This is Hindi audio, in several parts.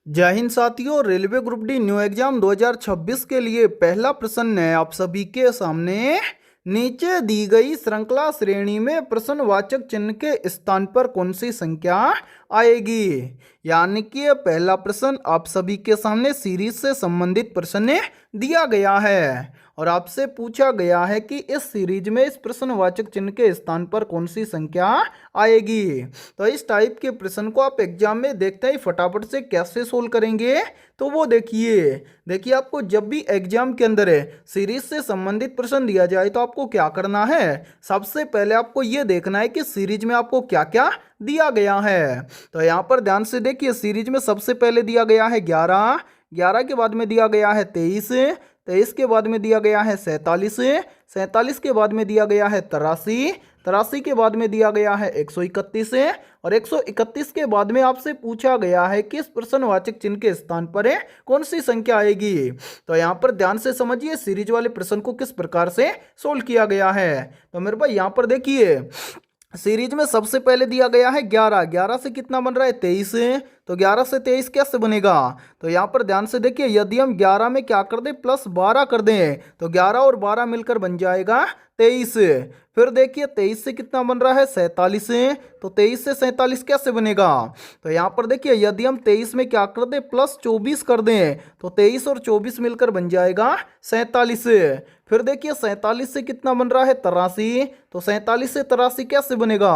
जय हिंद साथियों। Railway group D new exam 2026 के लिए पहला प्रश्न है आप सभी के सामने। नीचे दी गई श्रृंखला श्रेणी में प्रश्नवाचक चिन्ह के स्थान पर कौन सी संख्या आएगी। यानी कि ये पहला प्रश्न आप सभी के सामने सीरीज से संबंधित प्रश्न दिया गया है और आपसे पूछा गया है कि इस सीरीज में इस प्रश्नवाचक चिन्ह के स्थान पर कौन सी संख्या आएगी। तो इस टाइप के प्रश्न को आप एग्जाम में देखते ही फटाफट से कैसे सोल्व करेंगे, तो वो देखिए आपको जब भी एग्जाम के अंदर सीरीज से संबंधित प्रश्न दिया जाए तो आपको क्या करना है। सबसे पहले आपको ये देखना है कि सीरीज में आपको क्या क्या दिया गया है। तो यहाँ पर ध्यान से देखिए, सीरीज में सबसे पहले दिया गया है 11, 11 के बाद में दिया गया है 23, 23 के बाद में दिया गया है 47, 47 के बाद में दिया गया है 83, 83 के बाद में दिया गया है 131 और 131 के बाद में आपसे पूछा गया है कि इस प्रश्नवाचक चिन्ह के स्थान पर कौन सी संख्या आएगी। तो यहाँ पर ध्यान से समझिए सीरीज वाले प्रश्न को किस प्रकार से सोल्व किया गया है। तो मेरे भाई यहाँ पर देखिए, सीरीज में सबसे पहले दिया गया है 11, 11 से कितना बन रहा है 23, तो 11 से 23 कैसे बनेगा। तो यहाँ पर ध्यान से देखिए, यदि हम 11 में क्या कर दें प्लस 12 कर दें तो 11 और 12 मिलकर बन जाएगा 23। फिर देखिए 23 से कितना बन रहा है 47, तो 23 से 47 कैसे बनेगा। तो यहाँ पर देखिए, यदि हम 23 में क्या कर दें प्लस 24 कर दें तो 23 और 24 मिलकर बन जाएगा 47। फिर देखिए 47 से कितना बन रहा है 83, तो 47 से 83 कैसे बनेगा।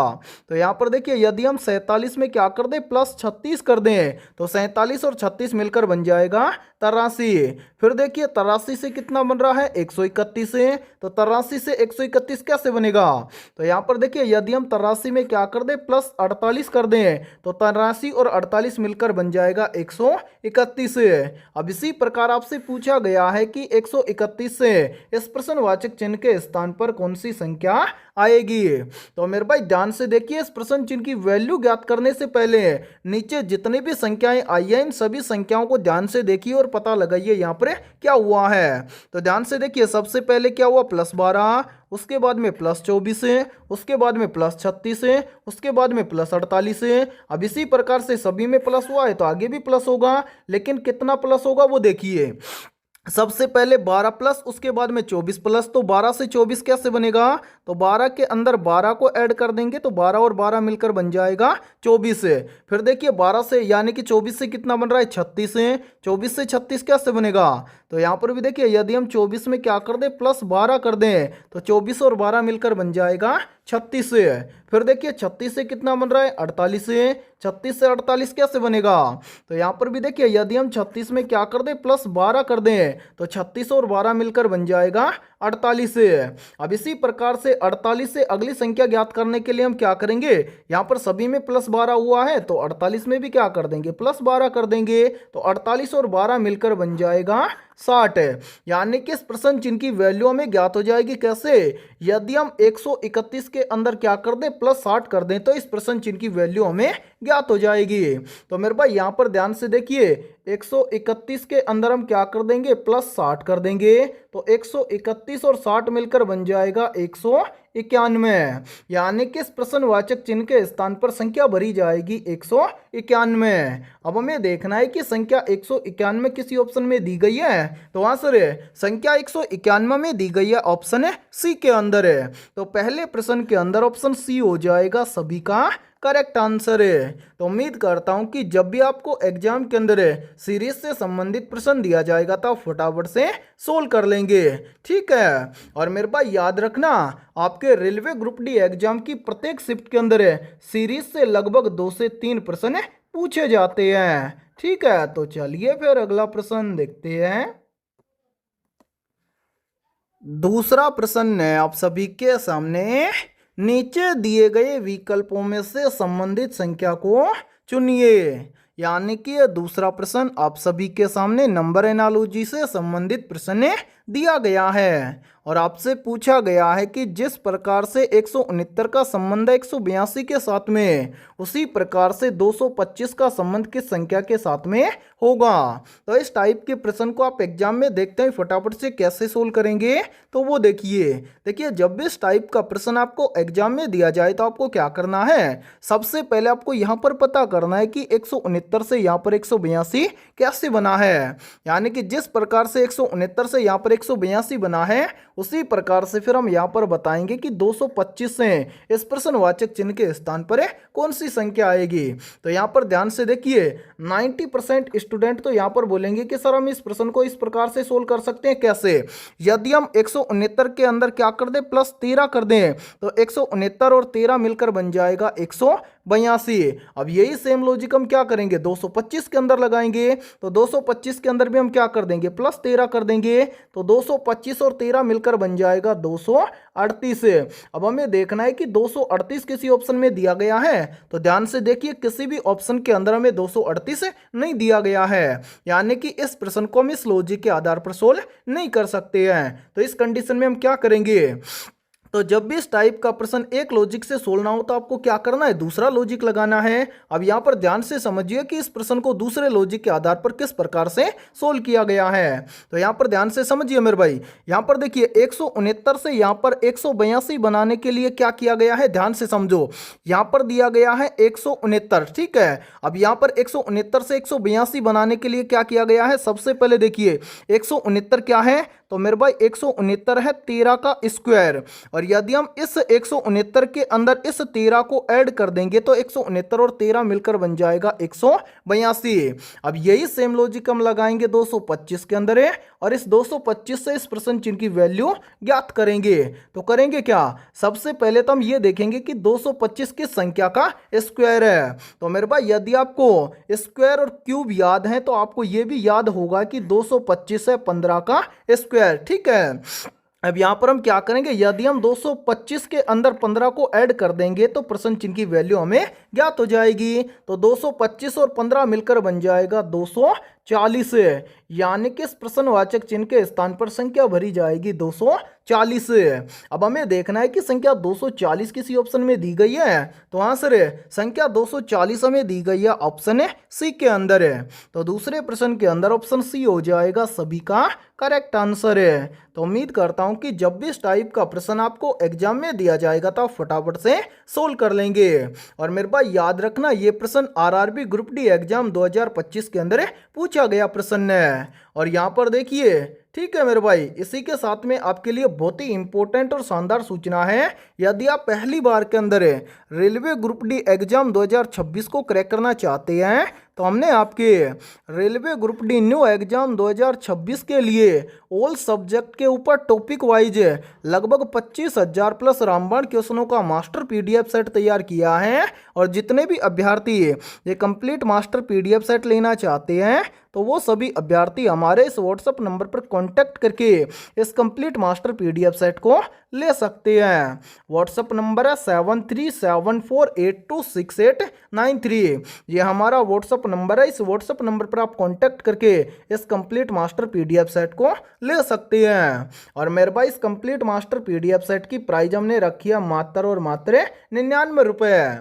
तो यहाँ पर देखिए, यदि हम 47 में क्या कर दें प्लस 36 कर दें तो 47 और 36 मिलकर बन जाएगा 83। फिर देखिए 83 से कितना बन रहा है 131, तो 83 से 131 कैसे बनेगा। तो यहाँ पर देखिए, यदि हम 83 में क्या कर दें प्लस 48 कर दें तो 83 और 48 मिलकर बन जाएगा 131। अब इसी प्रकार आपसे पूछा गया है कि 131 से इस प्रश्नवाचक चिन्ह के स्थान पर कौन सी संख्या आएगी। तो मेरे भाई ध्यान से देखिए, इस प्रश्न चिन्ह की वैल्यू ज्ञात करने से पहले नीचे जितनी भी संख्याएं आई हैं इन सभी संख्याओं को ध्यान से देखिए और पता लगाइए यहाँ पर क्या हुआ है। तो ध्यान से देखिए, सबसे पहले क्या हुआ प्लस 12, उसके बाद में प्लस 24, उसके बाद में प्लस 36, उसके बाद में प्लस 48। अब इसी प्रकार से सभी में प्लस हुआ है तो आगे भी प्लस होगा, लेकिन कितना प्लस होगा वो देखिए। सबसे पहले 12 प्लस, उसके बाद में 24 प्लस, तो 12 से 24 कैसे बनेगा। तो 12 के अंदर 12 को ऐड कर देंगे तो 12 और 12 मिलकर बन जाएगा 24। फिर देखिए 12 से यानी कि 24 से कितना बन रहा है 36, 24 से 36 कैसे बनेगा। तो यहाँ पर भी देखिए, यदि हम 24 में क्या कर दें प्लस 12 कर दें तो 24 और 12 मिलकर बन जाएगा 36। फिर देखिए 36 से कितना बन रहा है 48, 36 से 48 कैसे बनेगा। तो यहाँ पर भी देखिए, यदि हम 36 में क्या कर दें प्लस 12 कर दें तो 36 और 12 मिलकर बन जाएगा 48। अब इसी प्रकार से 48 से अगली संख्या ज्ञात करने के लिए हम क्या करेंगे, यहाँ पर सभी में प्लस 12 हुआ है तो 48 में भी क्या कर देंगे प्लस 12 कर देंगे, तो 48 और 12 मिलकर बन जाएगा 60। यानी कि इस प्रश्न चिन्ह की वैल्यू हमें ज्ञात हो जाएगी कैसे, यदि हम 131 के अंदर क्या कर दें प्लस 60 कर दें तो इस प्रश्न चिन्ह की वैल्यू हमें ज्ञात हो जाएगी। तो मेरे भाई यहाँ पर ध्यान से देखिए, 131 के अंदर हम क्या कर देंगे प्लस 60 कर देंगे, तो 131 और 60 मिलकर बन जाएगा 191। यानी कि इस प्रश्नवाचक चिन्ह के स्थान पर संख्या भरी जाएगी 191। अब हमें देखना है कि संख्या 191 किसी ऑप्शन में दी गई है, तो आंसर है संख्या 191 में दी गई है ऑप्शन है सी के अंदर है। तो पहले प्रश्न के अंदर ऑप्शन सी हो जाएगा सभी का करेक्ट आंसर है। तो उम्मीद करता हूं कि जब भी आपको एग्जाम के अंदर सीरीज से संबंधित प्रश्न दिया जाएगा तो आप फटाफट से सोल्व कर लेंगे, ठीक है। और मेरे पास याद रखना, आपके रेलवे ग्रुप डी एग्जाम की प्रत्येक शिफ्ट के अंदर सीरीज से लगभग 2 से 3 प्रश्न पूछे जाते हैं, ठीक है। तो चलिए फिर अगला प्रश्न देखते हैं। दूसरा प्रश्न है आप सभी के सामने। नीचे दिए गए विकल्पों में से संबंधित संख्या को चुनिए। यानी कि यह दूसरा प्रश्न आप सभी के सामने नंबर एनालॉजी से संबंधित प्रश्न दिया गया है और आपसे पूछा गया है कि जिस प्रकार से 169 का संबंध है 182 के साथ में, उसी प्रकार से 225 का संबंध किस संख्या के साथ में होगा। तो इस टाइप के प्रश्न को आप एग्जाम में देखते हैं फटाफट से कैसे सोल्व करेंगे। तो वो देखिए जब भी इस टाइप का प्रश्न आपको एग्जाम में दिया जाए तो आपको क्या करना है, सबसे पहले आपको यहाँ पर पता करना है कि 169 से यहाँ पर 182 कैसे बना है। यानी कि जिस प्रकार से 169 से यहाँ पर 182 बना है, उसी प्रकार से फिर हम यहाँ पर बताएंगे कि 225 से इस प्रश्नवाचक चिन्ह के स्थान पर कौन सी संख्या आएगी। तो यहाँ पर ध्यान से देखिए 90% स्टूडेंट तो यहाँ पर बोलेंगे कि सर हम इस प्रश्न को इस प्रकार से सोल्व कर सकते हैं। कैसे? यदि हम 169 के अंदर क्या कर दें, प्लस 13 कर दें, तो 169 और 13 मिलकर बन जाएगा 182। अब यही सेम लॉजिक हम क्या करेंगे, 225 के अंदर लगाएंगे। तो 225 के अंदर भी हम क्या कर देंगे, प्लस 13 कर देंगे, तो 225 और 13 मिलकर बन जाएगा 238। अब हमें देखना है कि 238 किसी ऑप्शन में दिया गया है। तो ध्यान से देखिए किसी भी ऑप्शन के अंदर हमें 238 नहीं दिया गया है, यानी कि इस प्रश्न को हम इस लॉजिक के आधार पर सोल्व नहीं कर सकते हैं। तो इस कंडीशन में हम क्या करेंगे, तो जब भी इस टाइप का प्रश्न एक लॉजिक से सोल्व हो तो आपको क्या करना है, दूसरा लॉजिक लगाना है। अब यहाँ पर ध्यान से समझिए कि इस प्रश्न को दूसरे लॉजिक के आधार पर किस प्रकार से सोल्व किया गया है। तो यहाँ पर ध्यान से समझिए मेरे भाई, यहाँ पर देखिए 169 से यहाँ पर 182 बनाने के लिए क्या किया गया है, ध्यान से समझो। यहाँ पर दिया गया है 169, ठीक है। अब यहाँ पर 169 से 182 बनाने के लिए क्या किया गया है, सबसे पहले देखिए 169 क्या है, तो मेरे भाई 169 है 13 का स्क्वायर। और यदि हम इस 169 के अंदर इस 13 को ऐड कर देंगे तो 169 और 13 मिलकर बन जाएगा 182। अब यही सेम लॉजिक हम लगाएंगे 225 के अंदर है, और इस 225 से इस प्रश्न चिन्ह की वैल्यू ज्ञात करेंगे। तो करेंगे क्या, सबसे पहले तो हम ये देखेंगे कि 225 किस संख्या का स्क्वायर है। तो मेरे भाई यदि आपको स्क्वायर और क्यूब याद है तो आपको ये भी याद होगा कि 225 है 15 का स्क्वायर, ठीक है। अब यहां पर हम क्या करेंगे, यदि हम 225 के अंदर 15 को ऐड कर देंगे तो प्रश्न चिन्ह की वैल्यू हमें ज्ञात हो जाएगी। तो 225 और 15 मिलकर बन जाएगा 240, यानी कि इस प्रश्नवाचक चिन्ह के स्थान पर संख्या भरी जाएगी 240। अब हमें देखना है कि संख्या 240 किसी ऑप्शन में दी गई है, तो आंसर है संख्या 240 हमें दी गई है ऑप्शन है सी के अंदर है। तो दूसरे प्रश्न के अंदर ऑप्शन सी हो जाएगा सभी का करेक्ट आंसर है। तो उम्मीद करता हूं कि जब भी इस टाइप का प्रश्न आपको एग्जाम में दिया जाएगा तो आप फटाफट से सोल्व कर लेंगे। और मेरे पास याद रखना ये प्रश्न आरआरबी ग्रुप डी एग्जाम 2025 के अंदर पूछा गया प्रश्न है। और यहाँ पर देखिए, ठीक है मेरे भाई, इसी के साथ में आपके लिए बहुत ही इंपॉर्टेंट और शानदार सूचना है। यदि आप पहली बार के अंदर रेलवे ग्रुप डी एग्जाम 2026 को क्रैक करना चाहते हैं तो हमने आपके railway group D new exam 2026 के लिए ऑल सब्जेक्ट के ऊपर टॉपिक वाइज लगभग 25,000 प्लस रामबाण क्वेश्चनों का मास्टर पीडीएफ सेट तैयार किया है। और जितने भी अभ्यर्थी ये कंप्लीट मास्टर पीडीएफ सेट लेना चाहते हैं तो वो सभी अभ्यर्थी हमारे इस व्हाट्सएप नंबर पर कांटेक्ट करके इस कंप्लीट मास्टर पीडीएफ सेट को ले सकते हैं। व्हाट्सएप नंबर है 7374826893। ये हमारा व्हाट्सएप नंबर है। इस व्हाट्सएप नंबर पर आप कांटेक्ट करके इस कंप्लीट मास्टर पीडीएफ सेट को ले सकते हैं। और मेरे भाई इस कंप्लीट मास्टर पीडीएफ सेट की प्राइस हमने रखी है मात्र और मात्र 99 रुपये,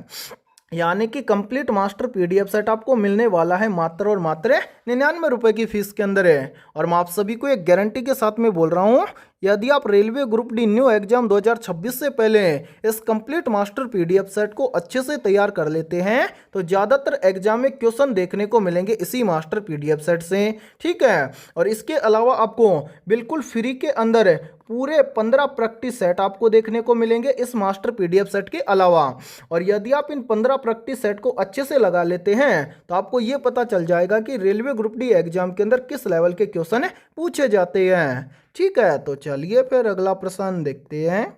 यानी कि कंप्लीट मास्टर पीडीएफ सेट आपको मिलने वाला है मात्र और मात्र 99 रुपये की फीस के अंदर है। और मैं आप सभी को एक गारंटी के साथ में बोल रहा हूँ, यदि आप railway group D new exam 2026 से पहले इस कंप्लीट मास्टर पीडीएफ सेट को अच्छे से तैयार कर लेते हैं तो ज़्यादातर एग्जाम में क्वेश्चन देखने को मिलेंगे इसी मास्टर पीडीएफ सेट से, ठीक है। और इसके अलावा आपको बिल्कुल फ्री के अंदर पूरे 15 प्रैक्टिस सेट आपको देखने को मिलेंगे इस मास्टर पीडीएफ सेट के अलावा। और यदि आप इन 15 प्रैक्टिस सेट को अच्छे से लगा लेते हैं तो आपको ये पता चल जाएगा कि रेलवे ग्रुप डी एग्जाम के अंदर किस लेवल के क्वेश्चन पूछे जाते हैं, ठीक है। तो चलिए फिर अगला प्रश्न देखते हैं।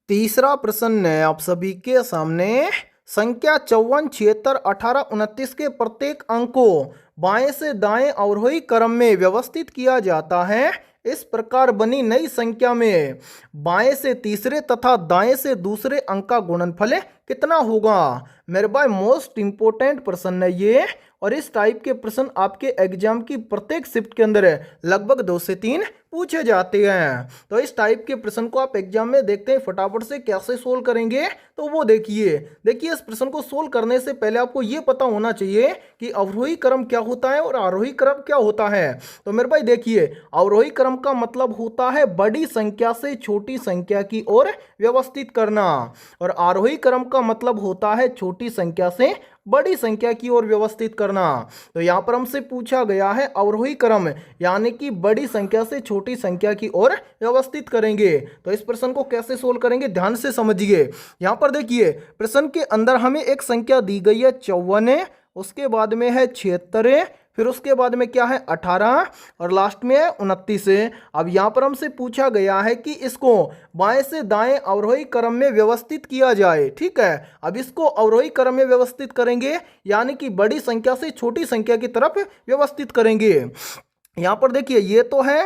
तीसरा प्रश्न है आप सभी के सामने, संख्या 54, 76, 18, 29 के प्रत्येक अंक को बाएं से दाएं अवरोही क्रम में व्यवस्थित किया जाता है। इस प्रकार बनी नई संख्या में बाएं से तीसरे तथा दाएं से दूसरे अंक का गुणनफल कितना होगा। मेरे भाई मोस्ट इंपोर्टेंट प्रश्न है ये, और इस टाइप के प्रश्न आपके एग्जाम की प्रत्येक शिफ्ट के अंदर लगभग 2 से 3 पूछे जाते हैं। तो इस टाइप के प्रश्न को आप एग्जाम में देखते हैं फटाफट से कैसे सोल्व करेंगे, तो वो देखिए इस प्रश्न को सोल्व करने से पहले आपको ये पता होना चाहिए कि अवरोही क्रम क्या होता है और आरोही क्रम क्या होता है। तो मेरे भाई देखिए, अवरोही क्रम का मतलब होता है बड़ी संख्या से छोटी संख्या की ओर व्यवस्थित करना, और आरोही क्रम का मतलब होता है छोटी संख्या से बड़ी संख्या की ओर व्यवस्थित करना। तो यहां पर हमसे पूछा गया है अवरोही क्रम, यानी कि बड़ी संख्या से छोटी संख्या की ओर व्यवस्थित करेंगे। तो इस प्रश्न को कैसे सोल्व करेंगे ध्यान से समझिए। यहां पर देखिए प्रश्न के अंदर हमें एक संख्या दी गई है 54, उसके बाद में है 76, फिर उसके बाद में क्या है 18 और लास्ट में है 29 है। अब यहाँ पर हमसे पूछा गया है कि इसको बाएं से दाएं अवरोही क्रम में व्यवस्थित किया जाए। ठीक है, अब इसको अवरोही क्रम में व्यवस्थित करेंगे, यानी कि बड़ी संख्या से छोटी संख्या की तरफ व्यवस्थित करेंगे। यहाँ पर देखिए ये तो है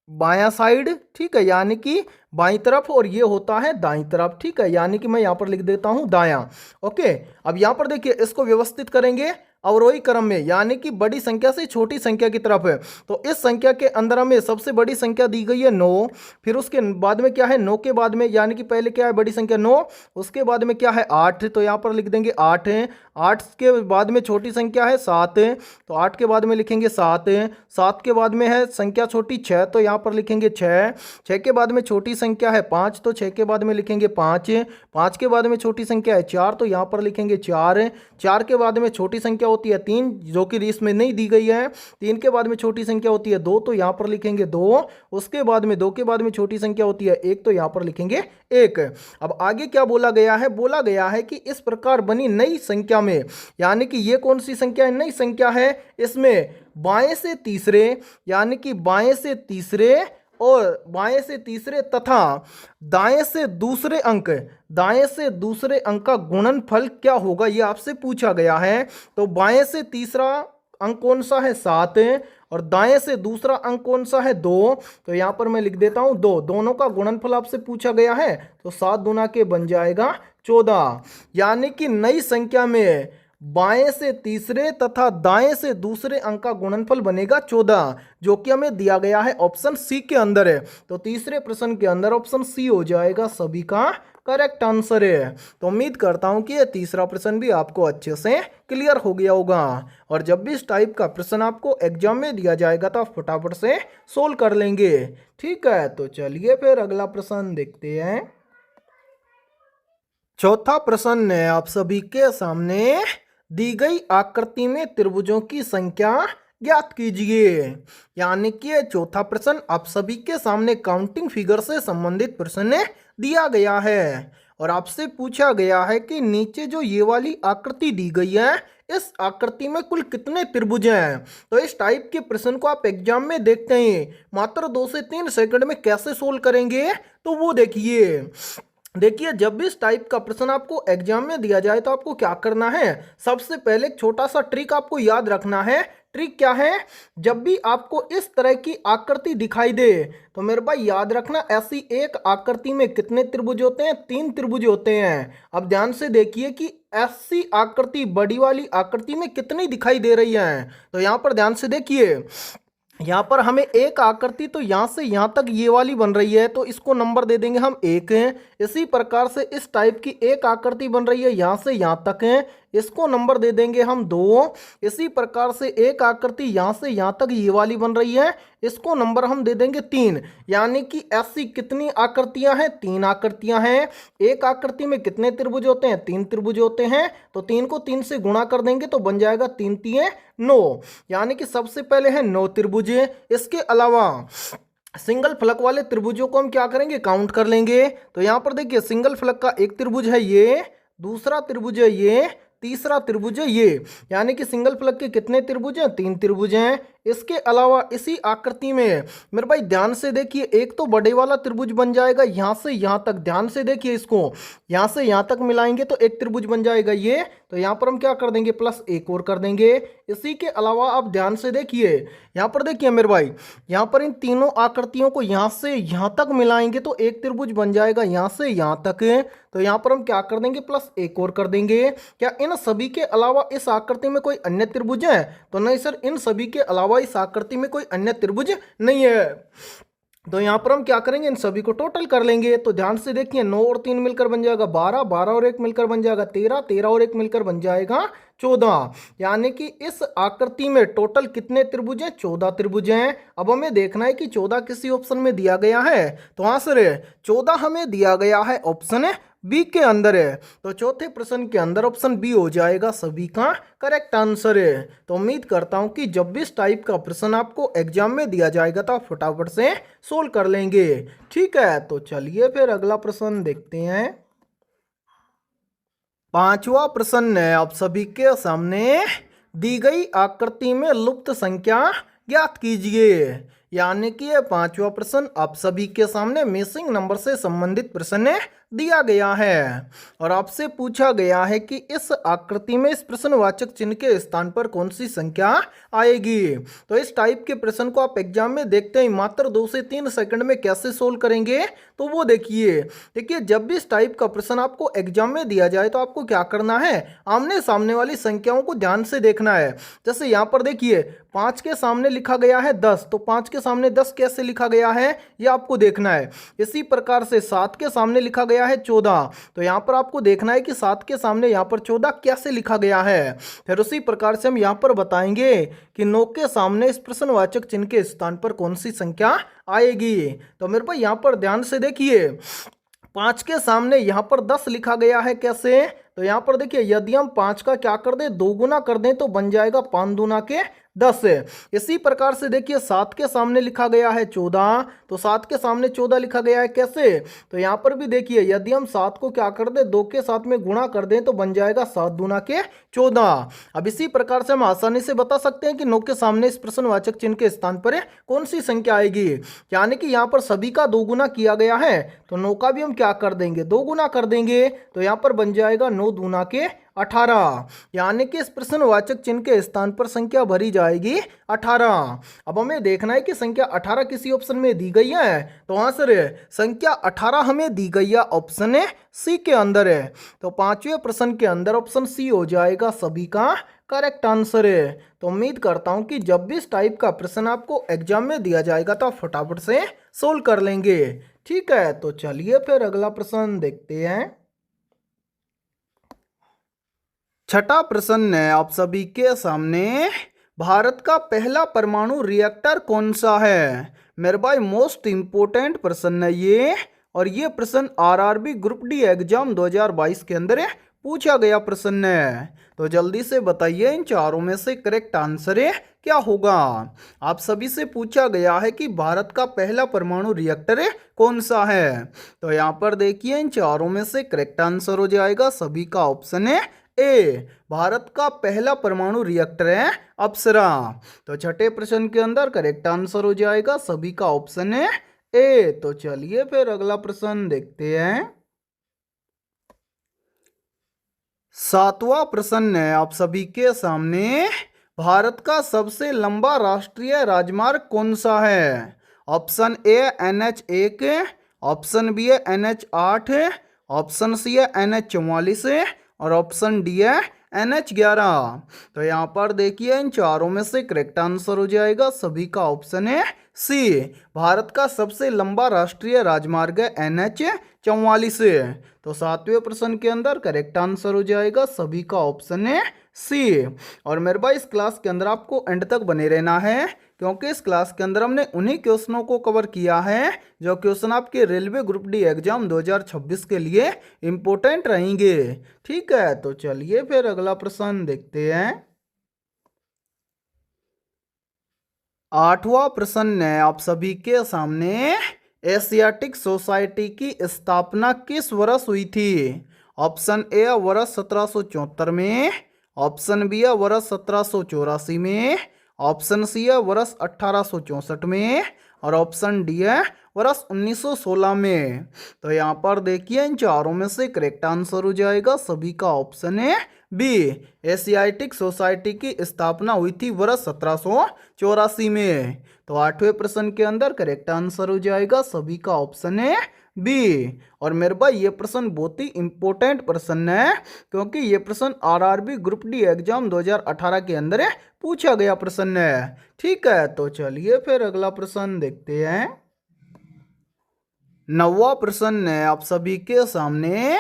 बायां साइड, ठीक है, यानी कि बाईं तरफ, और ये होता है दाईं तरफ। ठीक है, यानी कि मैं यहाँ पर लिख देता हूँ दायां। ओके, अब यहाँ पर देखिए इसको व्यवस्थित करेंगे अवरोही क्रम में, यानी कि बड़ी संख्या से छोटी संख्या की तरफ है। तो इस संख्या के अंदर हमें सबसे बड़ी संख्या दी गई है 9, फिर उसके बाद में क्या है 9 के बाद में, यानी कि पहले क्या है बड़ी संख्या 9, उसके बाद में क्या है 8, तो यहाँ पर लिख देंगे 8 है। 8 के बाद में छोटी संख्या है 7, तो 8 के बाद में लिखेंगे 7। 7 के बाद में है संख्या छोटी 6, तो यहाँ पर लिखेंगे 6। 6 के बाद में छोटी संख्या है 5, तो 6 के बाद में लिखेंगे 5। 5 के बाद में छोटी संख्या है 4, तो यहाँ पर लिखेंगे 4। 4 के बाद में छोटी संख्या होती है 3, जो कि इसमें नहीं दी गई है। 3 के बाद में छोटी संख्या होती है 2, तो यहाँ पर लिखेंगे 2। उसके बाद में 2 के बाद में छोटी संख्या होती है 1, तो यहाँ पर लिखेंगे 1। अब आगे क्या बोला गया है, बोला गया है कि इस प्रकार बनी नई संख्या में, यानी कि ये कौन सी संख्या है, नई संख्या है, इसमें बाएं से तीसरे, यानी कि बाएं से तीसरे और बाएं से तीसरे तथा दाएं से दूसरे अंक, दाएं से दूसरे अंक का गुणनफल क्या होगा, ये आपसे पूछा गया है। तो बाएं से तीसरा अंक कौन सा है 7, और दाएं से दूसरा अंक कौन सा है 2, तो यहां पर मैं लिख देता हूं 2। दोनों का गुणनफल आपसे पूछा गया है, तो 7 दूना के बन जाएगा 14, यानी कि नई संख्या में बाएं से तीसरे तथा दाएं से दूसरे अंक का गुणनफल बनेगा 14, जो कि हमें दिया गया है ऑप्शन सी के अंदर है। तो तीसरे प्रश्न के अंदर ऑप्शन सी हो जाएगा सभी का करेक्ट आंसर है। तो उम्मीद करता हूं कि ये तीसरा प्रश्न भी आपको अच्छे से क्लियर हो गया होगा, और जब भी इस टाइप का प्रश्न आपको एग्जाम में दिया जाएगा तो आप फटाफट से सोल्व कर लेंगे। ठीक है, तो चलिए फिर अगला प्रश्न देखते हैं। चौथा प्रश्न है आप सभी के सामने, दी गई आकृति में त्रिभुजों की संख्या ज्ञात कीजिए। यानी कि चौथा प्रश्न आप सभी के सामने काउंटिंग फिगर से संबंधित प्रश्न दिया गया है, और आपसे पूछा गया है कि नीचे जो ये वाली आकृति दी गई है, इस आकृति में कुल कितने त्रिभुज हैं। तो इस टाइप के प्रश्न को आप एग्जाम में देखते हैं मात्र 2 से 3 सेकंड में कैसे सोल्व करेंगे, तो वो देखिए जब भी इस टाइप का प्रश्न आपको एग्जाम में दिया जाए तो आपको क्या करना है, सबसे पहले एक छोटा सा ट्रिक आपको याद रखना है। ट्रिक क्या है, जब भी आपको इस तरह की आकृति दिखाई दे तो मेरे भाई याद रखना ऐसी एक आकृति में कितने त्रिभुज होते हैं, 3 त्रिभुज होते हैं। अब ध्यान से देखिए कि ऐसी आकृति बड़ी वाली आकृति में कितनी दिखाई दे रही है। तो यहाँ पर ध्यान से देखिए, यहाँ पर हमें एक आकृति तो यहाँ से यहाँ तक ये वाली बन रही है, तो इसको नंबर दे देंगे हम 1 है। इसी प्रकार से इस टाइप की एक आकृति बन रही है यहाँ से यहाँ तक है, इसको नंबर दे देंगे हम 2। इसी प्रकार से एक आकृति यहाँ से यहाँ तक ये वाली बन रही है, इसको नंबर हम दे देंगे 3। यानी कि ऐसी कितनी आकृतियां हैं, 3 आकृतियां हैं। एक आकृति में कितने त्रिभुज होते हैं, 3 त्रिभुज होते हैं। तो 3 को 3 से गुणा कर देंगे तो बन जाएगा 3 3 9, यानी कि सबसे पहले है 9 त्रिभुज। इसके अलावा सिंगल फलक वाले त्रिभुजों को हम क्या करेंगे, काउंट कर लेंगे। तो यहाँ पर देखिए सिंगल फलक का एक त्रिभुज है ये, दूसरा त्रिभुज है ये, तीसरा त्रिभुज है ये, यानी कि सिंगल फलक के कितने त्रिभुज हैं, 3 त्रिभुज हैं। इसके अलावा इसी आकृति में मेरे भाई ध्यान से देखिए, एक तो बड़े वाला त्रिभुज बन जाएगा यहाँ से यहाँ तक। ध्यान से देखिए, इसको यहाँ से यहाँ तक मिलाएंगे तो एक त्रिभुज बन जाएगा ये। तो यहाँ पर हम क्या कर देंगे, प्लस एक और कर देंगे। इसी के अलावा आप ध्यान से देखिए, यहाँ पर देखिए मेरे भाई, यहाँ पर इन तीनों आकृतियों को यहाँ से यहाँ तक मिलाएंगे तो एक त्रिभुज बन जाएगा यहाँ से यहाँ तक। तो यहाँ पर हम क्या कर देंगे, प्लस एक और कर देंगे। क्या इन सभी के अलावा इस आकृति में कोई अन्य त्रिभुज है, तो नहीं सर, इन सभी के अलावा इस आकृति में कोई अन्य त्रिभुज नहीं है। तो यहाँ पर हम क्या करेंगे, इन सभी को टोटल कर लेंगे। तो ध्यान से देखिए, 9 और 3 मिलकर बन जाएगा 12, 12 और 1 मिलकर बन जाएगा 13, 13 और 1 मिलकर बन जाएगा 14। यानी कि इस आकृति में टोटल कितने त्रिभुज हैं? 14 त्रिभुज हैं। अब हमें देखना है कि 14 किसी ऑप्शन में दिया गया है। तो हाँ सर, 14 हमें दिया गया है ऑप्शन बी के अंदर है। तो चौथे प्रश्न के अंदर ऑप्शन बी हो जाएगा सभी का करेक्ट आंसर है। तो उम्मीद करता हूं कि जब भी इस टाइप का प्रश्न आपको एग्जाम में दिया जाएगा तो आप फटाफट से सोल्व कर लेंगे। ठीक है, तो चलिए फिर अगला प्रश्न देखते हैं। पांचवा प्रश्न है आप सभी के सामने, दी गई आकृति में लुप्त संख्या ज्ञात कीजिए। यानी कि यह पांचवा प्रश्न आप सभी के सामने मिसिंग नंबर से संबंधित प्रश्न दिया गया है और आपसे पूछा गया है कि इस आकृति में इस प्रश्नवाचक चिन्ह के स्थान पर कौन सी संख्या आएगी। तो इस टाइप के प्रश्न को आप एग्जाम में देखते ही मात्र 2 से 3 सेकंड में कैसे सोल्व करेंगे, तो वो देखिए जब भी इस टाइप का प्रश्न आपको एग्जाम में दिया जाए तो आपको क्या करना है, आमने सामने वाली संख्याओं को ध्यान से देखना है। जैसे यहाँ पर देखिए 5 के सामने लिखा गया है 10, तो 5 के सामने 10 कैसे लिखा गया है ये आपको देखना है। इसी प्रकार से 7 के सामने लिखा गया है 14, तो यहाँ पर आपको देखना है कि 7 के सामने यहाँ पर 14 कैसे लिखा गया है। फिर उसी प्रकार से हम यहाँ पर बताएंगे कि 9 के सामने इस प्रश्नवाचक चिन्ह के स्थान पर कौन सी संख्या आएगी। तो मेरे भाई यहाँ पर ध्यान से देखिए, 5 के सामने यहाँ पर 10 लिखा गया है कैसे, तो यहाँ पर देखिए यदि हम 5 का क्या कर दें, 2 गुना कर दें तो बन जाएगा 5 दूना के 10 है। इसी प्रकार से देखिए 7 के सामने लिखा गया है 14, तो 7 के सामने 14 लिखा गया है कैसे, तो यहाँ पर भी देखिए यदि हम 7 को क्या कर दें 2 के साथ में गुणा कर दें तो बन जाएगा 7 दूना के 14। अब इसी प्रकार से हम आसानी से बता सकते हैं कि 9 के सामने इस प्रश्नवाचक चिन्ह के स्थान पर कौन सी संख्या आएगी। यानी कि यहाँ पर सभी का 2 गुना किया गया है, तो 9 का भी हम क्या कर देंगे 2 गुना कर देंगे, तो यहाँ पर बन जाएगा 9 दूना के 18। यानी कि इस प्रश्नवाचक चिन्ह के स्थान पर संख्या भरी जाएगी 18। अब हमें देखना है कि संख्या 18 किसी ऑप्शन में दी गई है, तो हाँ सर संख्या 18 हमें दी गई है ऑप्शन सी के अंदर है। तो पांचवें प्रश्न के अंदर ऑप्शन सी हो जाएगा सभी का करेक्ट आंसर है। तो उम्मीद करता हूं कि जब भी इस टाइप का प्रश्न आपको एग्जाम में दिया जाएगा तो आप फटाफट से सोल्व कर लेंगे। ठीक है, तो चलिए फिर अगला प्रश्न देखते हैं। छठा प्रश्न है आप सभी के सामने, भारत का पहला परमाणु रिएक्टर कौन सा है। मेरे भाई मोस्ट इंपोर्टेंट प्रश्न है ये, और ये प्रश्न आरआरबी ग्रुप डी एग्जाम 2022 के अंदर पूछा गया प्रश्न है। तो जल्दी से बताइए इन चारों में से करेक्ट आंसर क्या होगा। आप सभी से पूछा गया है कि भारत का पहला परमाणु रिएक्टर कौन सा है। तो यहाँ पर देखिए इन चारों में से करेक्ट आंसर हो जाएगा सभी का ऑप्शन ए, भारत का पहला परमाणु रिएक्टर है अप्सरा। तो छठे प्रश्न के अंदर करेक्ट आंसर हो जाएगा सभी का ऑप्शन ए। तो चलिए फिर अगला प्रश्न देखते हैं। सातवां प्रश्न है आप सभी के सामने, भारत का सबसे लंबा राष्ट्रीय राजमार्ग कौन सा है। Option A NH1, option B है NH8, ऑप्शन सी है NH44 और ऑप्शन डी है NH11। तो यहाँ पर देखिए इन चारों में से करेक्ट आंसर हो जाएगा सभी का ऑप्शन है सी, भारत का सबसे लंबा राष्ट्रीय राजमार्ग है NH44। तो सातवें प्रश्न के अंदर करेक्ट आंसर हो जाएगा सभी का ऑप्शन है सी। और मेरे भाई इस क्लास के अंदर आपको एंड तक बने रहना है, क्योंकि इस क्लास के अंदर हमने उन्हीं क्वेश्चनों को कवर किया है जो क्वेश्चन आपके रेलवे ग्रुप डी एग्जाम 2026 के लिए इम्पोर्टेंट रहेंगे। ठीक है, तो चलिए फिर अगला प्रश्न देखते हैं। आठवां प्रश्न है आप सभी के सामने, एशियाटिक सोसाइटी की स्थापना किस वर्ष हुई थी। ऑप्शन ए वर्ष 1774 में, ऑप्शन बी है वर्ष 1784 में, ऑप्शन सी है वर्ष 1864 में और ऑप्शन डी है वर्ष 1916 में। तो यहाँ पर देखिए इन चारों में से करेक्ट आंसर हो जाएगा सभी का ऑप्शन है बी, एशियाटिक सोसाइटी की स्थापना हुई थी वर्ष 1784 में। तो आठवें प्रश्न के अंदर करेक्ट आंसर हो जाएगा सभी का ऑप्शन है बी। और मेरे भाई ये प्रश्न बहुत ही इंपॉर्टेंट प्रश्न है, क्योंकि ये प्रश्न आरआरबी ग्रुप डी एग्जाम 2018 के अंदर पूछा गया प्रश्न है। ठीक है, तो चलिए फिर अगला प्रश्न देखते हैं। 9वां प्रश्न है आप सभी के सामने,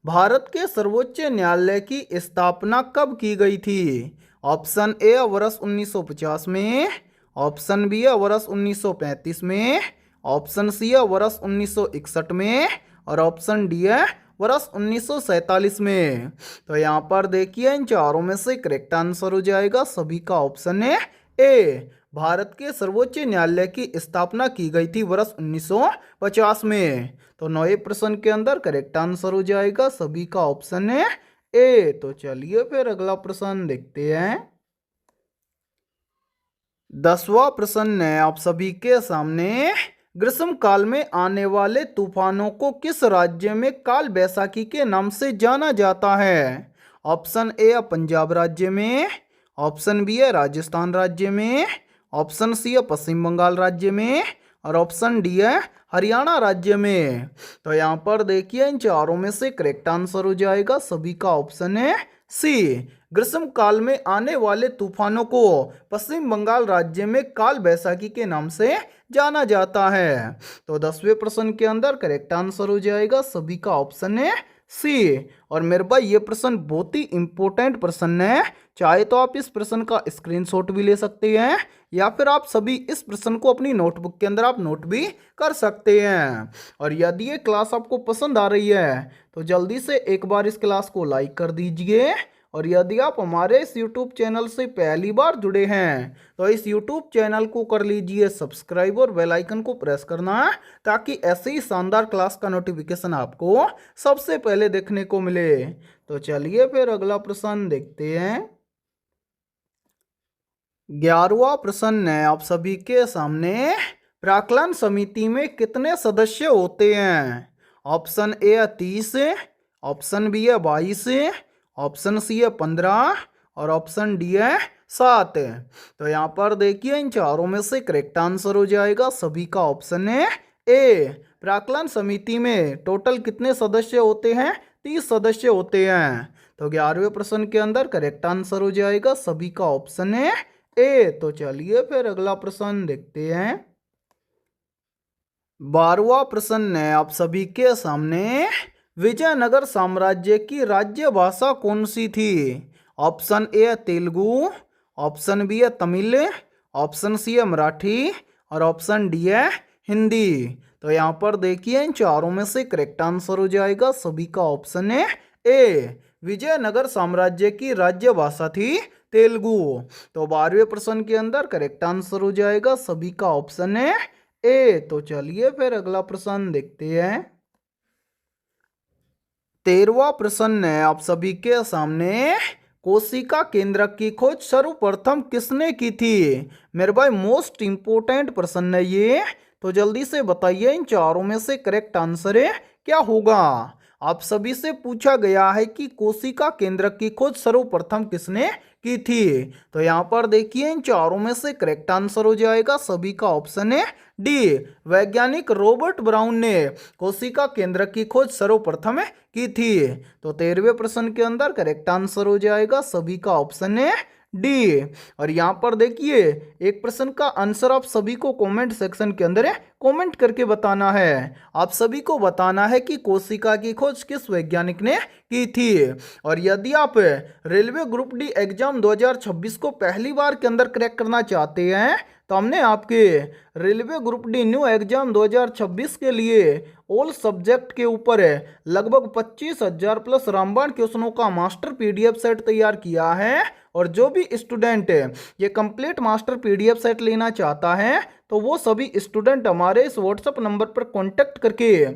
भारत के सर्वोच्च न्यायालय की स्थापना कब की गई थी? ऑप्शन ए वर्ष 1950 में, ऑप्शन बी वर्ष 1935 में, ऑप्शन सी वर्ष 1961 में और ऑप्शन डी है वर्ष 1947 में। तो यहाँ पर देखिए इन चारों में से करेक्ट आंसर हो जाएगा सभी का ऑप्शन है ए। भारत के सर्वोच्च न्यायालय की स्थापना की गई थी वर्ष 1950 में। तो 9वें प्रश्न के अंदर करेक्ट आंसर हो जाएगा सभी का ऑप्शन है ए। तो चलिए फिर अगला प्रश्न देखते हैं। 10वां प्रश्न है आप सभी के सामने, ग्रीष्म काल में आने वाले तूफानों को किस राज्य में काल बैसाखी के नाम से जाना जाता है? ऑप्शन ए पंजाब राज्य में, ऑप्शन बी है राजस्थान राज्य में, ऑप्शन सी है पश्चिम बंगाल राज्य में और ऑप्शन डी है हरियाणा राज्य में। तो यहाँ पर देखिए इन चारों में से करेक्ट आंसर हो जाएगा सभी का ऑप्शन है सी। ग्रीष्म काल में आने वाले तूफानों को पश्चिम बंगाल राज्य में काल बैसाखी के नाम से जाना जाता है। तो 10वें प्रश्न के अंदर करेक्ट आंसर हो जाएगा सभी का ऑप्शन है सी। और मेरे भाई ये प्रश्न बहुत ही इंपॉर्टेंट प्रश्न है, चाहे तो आप इस प्रश्न का स्क्रीनशॉट भी ले सकते हैं या फिर आप सभी इस प्रश्न को अपनी नोटबुक के अंदर आप नोट भी कर सकते हैं। और यदि ये क्लास आपको पसंद आ रही है तो जल्दी से एक बार इस क्लास को लाइक कर दीजिए। और यदि आप हमारे इस YouTube चैनल से पहली बार जुड़े हैं तो इस YouTube चैनल को कर लीजिए सब्सक्राइब और बेल आइकन को प्रेस करना ताकि ऐसे ही शानदार क्लास का नोटिफिकेशन आपको सबसे पहले देखने को मिले। तो चलिए फिर अगला प्रश्न देखते हैं। 11वां प्रश्न है आप सभी के सामने, प्राक्कलन समिति में कितने सदस्य होते हैं? ऑप्शन ए है 30, ऑप्शन बी है 22, ऑप्शन सी है 15 और ऑप्शन डी है 7। तो यहाँ पर देखिए इन चारों में से करेक्ट आंसर हो जाएगा सभी का ऑप्शन है ए। प्राक्कलन समिति में टोटल कितने सदस्य होते हैं? 30 सदस्य होते हैं। तो 11वें प्रश्न के अंदर करेक्ट आंसर हो जाएगा सभी का ऑप्शन है ए। तो चलिए फिर अगला प्रश्न देखते हैं। 12वां प्रश्न है आप सभी के सामने, विजयनगर साम्राज्य की राज्य भाषा कौन सी थी? ऑप्शन ए है तेलुगु, ऑप्शन बी है तमिल, ऑप्शन सी है मराठी और ऑप्शन डी है हिंदी। तो यहाँ पर देखिए इन चारों में से करेक्ट आंसर हो जाएगा सभी का ऑप्शन है ए। विजयनगर साम्राज्य की राज्य भाषा थी तेलुगु। तो 12वें प्रश्न के अंदर करेक्ट आंसर हो जाएगा सभी का ऑप्शन है ए। तो चलिए फिर अगला प्रश्न देखते हैं। 13वां प्रश्न है आप सभी के सामने, कोशिका केंद्रक की खोज सर्वप्रथम किसने की थी? मेरे भाई मोस्ट इंपोर्टेंट प्रश्न है ये, तो जल्दी से बताइए इन चारों में से करेक्ट आंसर है क्या होगा। आप सभी से पूछा गया है कि कोशिका केंद्रक की खोज सर्वप्रथम किसने की थी। तो यहाँ पर देखिए इन चारों में से करेक्ट आंसर हो जाएगा सभी का ऑप्शन है डी। वैज्ञानिक रॉबर्ट ब्राउन ने कोशिका केंद्रक की खोज सर्वप्रथम की थी। तो 13वें प्रश्न के अंदर करेक्ट आंसर हो जाएगा सभी का ऑप्शन है डी। और यहाँ पर देखिए एक प्रश्न का आंसर आप सभी को कमेंट सेक्शन के अंदर कमेंट करके बताना है। आप सभी को बताना है कि कोशिका की खोज किस वैज्ञानिक ने की थी। और यदि आप रेलवे ग्रुप डी एग्जाम 2026 को पहली बार के अंदर क्रैक करना चाहते हैं तो हमने आपके railway group D new exam 2026 के लिए ऑल सब्जेक्ट के ऊपर लगभग 25,000 प्लस रामबाण क्वेश्चनों का मास्टर पीडीएफ सेट तैयार किया है। और जो भी स्टूडेंट ये कंप्लीट मास्टर पीडीएफ सेट लेना चाहता है तो वो सभी स्टूडेंट हमारे इस व्हाट्सएप नंबर पर कांटेक्ट करके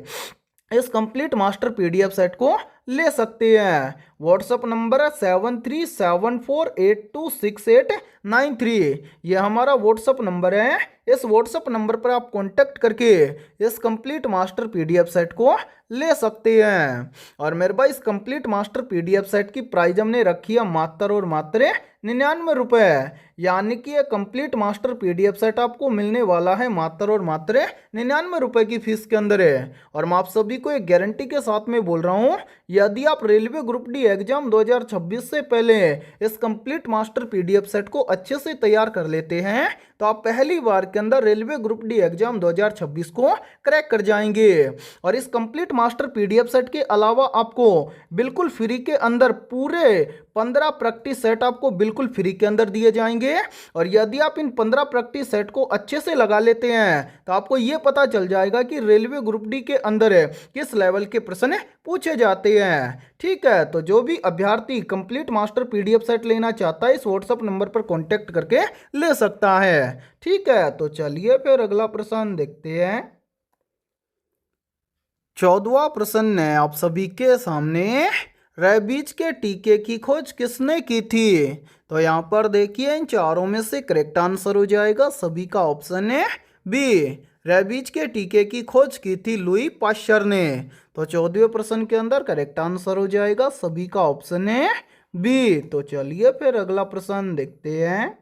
इस कंप्लीट मास्टर पीडीएफ सेट को ले सकते हैं। व्हाट्सएप नंबर है 7374826893। ये हमारा व्हाट्सएप नंबर है। इस व्हाट्सएप नंबर पर आप कांटेक्ट करके इस कंप्लीट मास्टर पीडीएफ सेट को ले सकते हैं। और मेरे भाई इस कंप्लीट मास्टर पीडीएफ सेट की प्राइस हमने रखी है मात्र और मात्र 99 रुपये। यानी कि ये कंप्लीट मास्टर पीडीएफ सेट आपको मिलने वाला है मात्र और मात्र 99 रुपये की फीस के अंदर है। और मैं आप सभी को एक गारंटी के साथ में बोल रहा हूँ, यदि आप रेलवे ग्रुप डी एग्जाम 2026 से पहले इस कंप्लीट मास्टर पीडीएफ सेट को अच्छे से तैयार कर लेते हैं तो आप पहली बार के अंदर रेलवे ग्रुप डी एग्जाम 2026 को क्रैक कर जाएंगे। और इस कंप्लीट मास्टर पीडीएफ सेट के अलावा आपको बिल्कुल फ्री के अंदर पूरे 15 प्रैक्टिस सेट आपको बिल्कुल फ्री के अंदर दिए जाएंगे। और यदि आप इन 15 प्रैक्टिस सेट को अच्छे से लगा लेते हैं तो आपको यह पता चल जाएगा कि रेलवे ग्रुप डी के अंदर किस लेवल के प्रश्न पूछे जाते हैं। ठीक है, तो जो भी अभ्यर्थी कंप्लीट मास्टर पीडीएफ सेट लेना चाहता है इस व्हाट्सएप नंबर पर कांटेक्ट करके ले सकता है। ठीक है, तो चलिए फिर अगला प्रश्न देखते हैं। 14वां प्रश्न है आप सभी के सामने, रेबीज के टीके की खोज किसने की थी? तो यहाँ पर देखिए इन चारों में से करेक्ट आंसर हो जाएगा सभी का ऑप्शन है बी। रेबीज के टीके की खोज की थी लुई पाश्चर ने। तो 14वें प्रश्न के अंदर करेक्ट आंसर हो जाएगा सभी का ऑप्शन है बी। तो चलिए फिर अगला प्रश्न देखते हैं।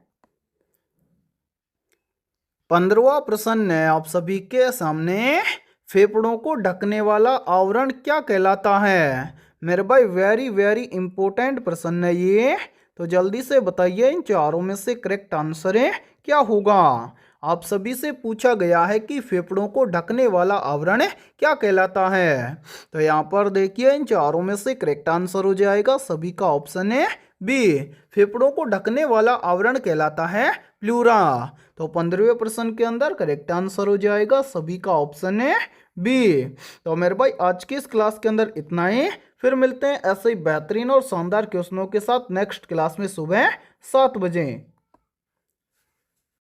15वां प्रश्न है आप सभी के सामने, फेफड़ों को ढकने वाला आवरण क्या कहलाता है? मेरे भाई वेरी वेरी इंपॉर्टेंट प्रश्न है ये, तो जल्दी से बताइए इन चारों में से करेक्ट आंसर है क्या होगा। आप सभी से पूछा गया है कि फेफड़ों को ढकने वाला आवरण क्या कहलाता है। तो यहाँ पर देखिए इन चारों में से करेक्ट आंसर हो जाएगा सभी का ऑप्शन है बी। फेफड़ों को ढकने वाला आवरण कहलाता है प्लूरा। तो 15वें प्रश्न के अंदर करेक्ट आंसर हो जाएगा सभी का ऑप्शन है बी। तो मेरे भाई आज की इस क्लास के अंदर इतना ही, फिर मिलते हैं ऐसे ही बेहतरीन और शानदार क्वेश्चनों के साथ नेक्स्ट क्लास में सुबह 7 बजे।